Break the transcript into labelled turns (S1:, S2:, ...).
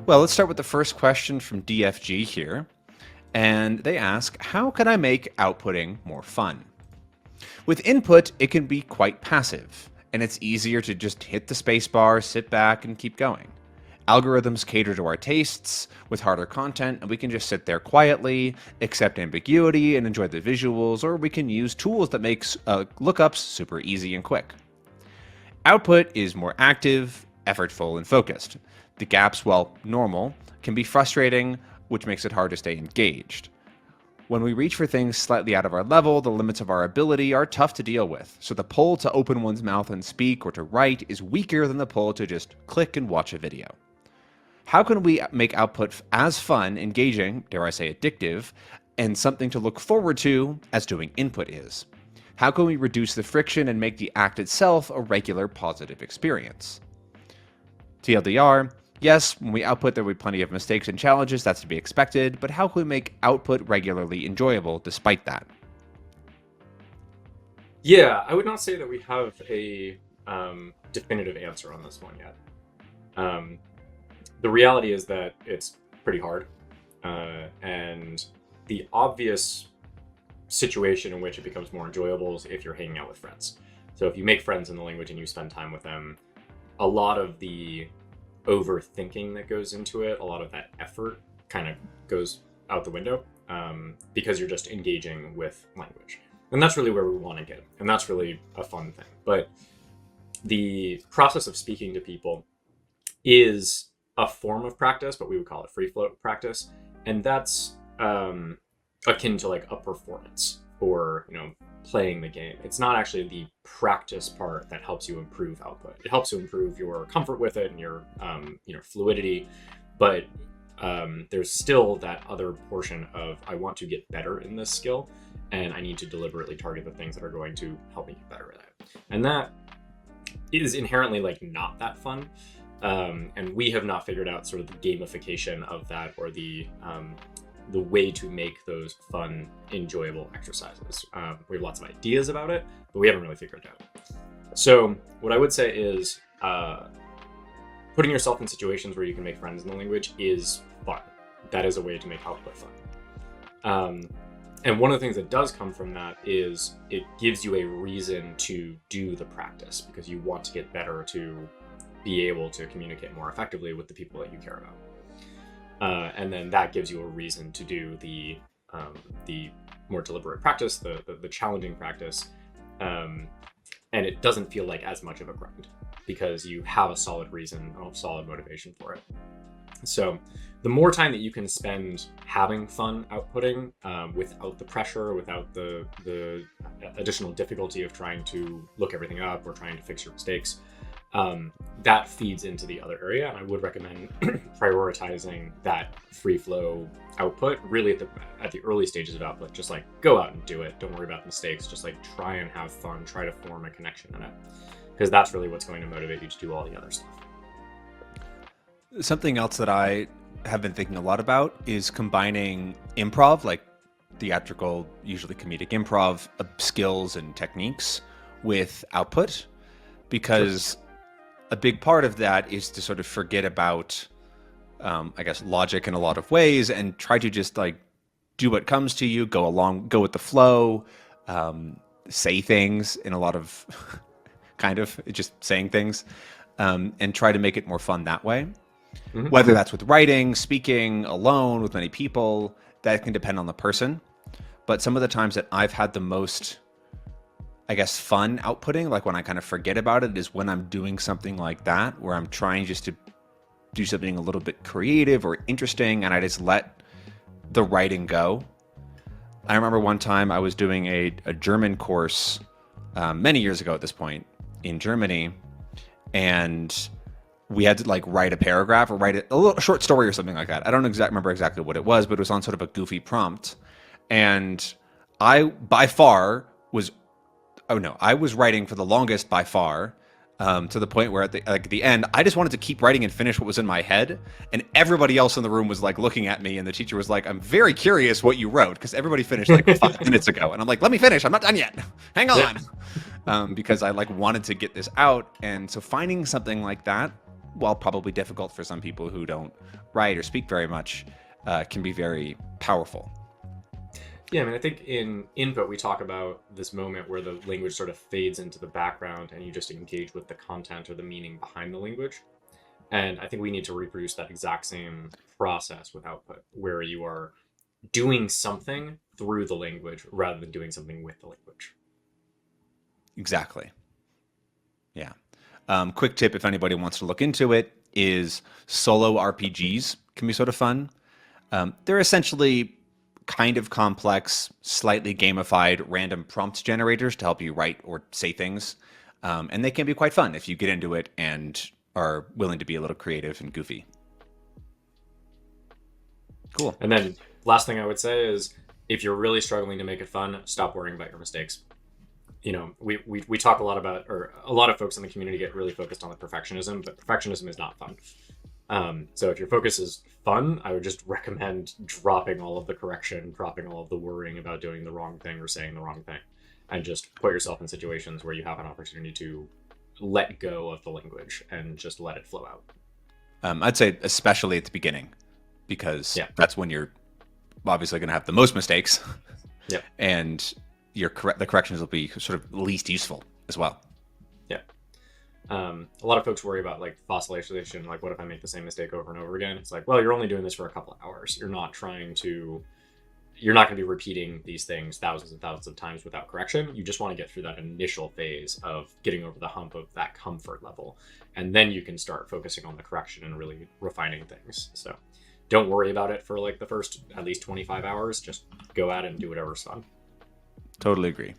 S1: Well, let's start with the first question from DFG here. And they ask, how can I make outputting more fun? With input, it can be quite passive, and it's easier to just hit the spacebar, sit back, and keep going. Algorithms cater to our tastes with harder content, and we can just sit there quietly, accept ambiguity, and enjoy the visuals, or we can use tools that make lookups super easy and quick. Output is more active, effortful, and focused. The gaps, while normal, can be frustrating, which makes it hard to stay engaged. When we reach for things slightly out of our level, the limits of our ability are tough to deal with, so the pull to open one's mouth and speak or to write is weaker than the pull to just click and watch a video. How can we make output as fun, engaging, dare I say addictive, and something to look forward to as doing input is? How can we reduce the friction and make the act itself a regular positive experience? TLDR, yes, when we output there will be plenty of mistakes and challenges, that's to be expected, but how can we make output regularly enjoyable despite that?
S2: Yeah, I would not say that we have a definitive answer on this one yet. The reality is that it's pretty hard, and the obvious situation in which it becomes more enjoyable is if you're hanging out with friends. So if you make friends in the language and you spend time with them, a lot of the overthinking that goes into it, a lot of that effort kind of goes out the window, because you're just engaging with language. And that's really where we want to get. And that's really a fun thing. But the process of speaking to people is a form of practice, but we would call it free flow practice. And that's akin to like a performance or, playing the game. It's not actually the practice part that helps you improve output. It helps you improve your comfort with it and your, fluidity. But there's still that other portion of, I want to get better in this skill, and I need to deliberately target the things that are going to help me get better at it. And that is inherently like not that fun. And we have not figured out sort of the gamification of that, or the way to make those fun, enjoyable exercises. We have lots of ideas about it, but we haven't really figured it out. So what I would say is putting yourself in situations where you can make friends in the language is fun. That is a way to make output fun. And one of the things that does come from that is it gives you a reason to do the practice, because you want to get better to be able to communicate more effectively with the people that you care about. And then that gives you a reason to do the more deliberate practice, the challenging practice. And it doesn't feel like as much of a grind because you have a solid reason, a solid motivation for it. So the more time that you can spend having fun outputting, without the pressure, without the additional difficulty of trying to look everything up or trying to fix your mistakes, that feeds into the other area. And I would recommend prioritizing that free flow output really at the early stages of output. Just like go out and do it. Don't worry about mistakes. Just like try and have fun. Try to form a connection in it, because that's really what's going to motivate you to do all the other stuff.
S1: Something else that I have been thinking a lot about is combining improv, like theatrical, usually comedic improv skills and techniques, with output, because a big part of that is to sort of forget about, I guess, logic in a lot of ways and try to just like do what comes to you, go with the flow, say things in a lot of kind of just saying things, and try to make it more fun that way. Mm-hmm. Whether that's with writing, speaking, alone, with many people, that can depend on the person. But some of the times that I've had the most, I guess, fun outputting, like when I kind of forget about it, is when I'm doing something like that, where I'm trying just to do something a little bit creative or interesting, and I just let the writing go. I remember one time I was doing a German course many years ago at this point in Germany, and we had to like write a paragraph or write a little short story or something like that. I don't remember exactly what it was, but it was on sort of a goofy prompt. And I, by far, I was writing for the longest by far, to the point where at the end, I just wanted to keep writing and finish what was in my head. And everybody else in the room was like looking at me, and the teacher was like, "I'm very curious what you wrote," because everybody finished like 5 minutes ago. And I'm like, "Let me finish. I'm not done yet. Hang on." Because I like wanted to get this out. And so finding something like that while probably difficult for some people who don't write or speak very much, can be very powerful.
S2: Yeah, I mean, I think in input, we talk about this moment where the language sort of fades into the background and you just engage with the content or the meaning behind the language. And I think we need to reproduce that exact same process with output, where you are doing something through the language rather than doing something with the language.
S1: Exactly. Yeah. Quick tip if anybody wants to look into it is solo RPGs can be sort of fun. They're essentially kind of complex, slightly gamified random prompt generators to help you write or say things. And they can be quite fun if you get into it and are willing to be a little creative and goofy. Cool.
S2: And then last thing I would say is if you're really struggling to make it fun, stop worrying about your mistakes. You know, we talk a lot about, or a lot of folks in the community get really focused on the perfectionism, but perfectionism is not fun. So if your focus is fun, I would just recommend dropping all of the correction, dropping all of the worrying about doing the wrong thing or saying the wrong thing, and just put yourself in situations where you have an opportunity to let go of the language and just let it flow out.
S1: I'd say especially at the beginning, because
S2: Yeah.
S1: that's when you're obviously going to have the most mistakes.
S2: Yep.
S1: And the corrections will be sort of least useful as well.
S2: Yeah. A lot of folks worry about like fossilization, like what if I make the same mistake over and over again? It's like, well, you're only doing this for a couple of hours. You're not going to be repeating these things thousands and thousands of times without correction. You just want to get through that initial phase of getting over the hump of that comfort level. And then you can start focusing on the correction and really refining things. So don't worry about it for like the first at least 25 hours. Just go out and do whatever's fun.
S1: Totally agree.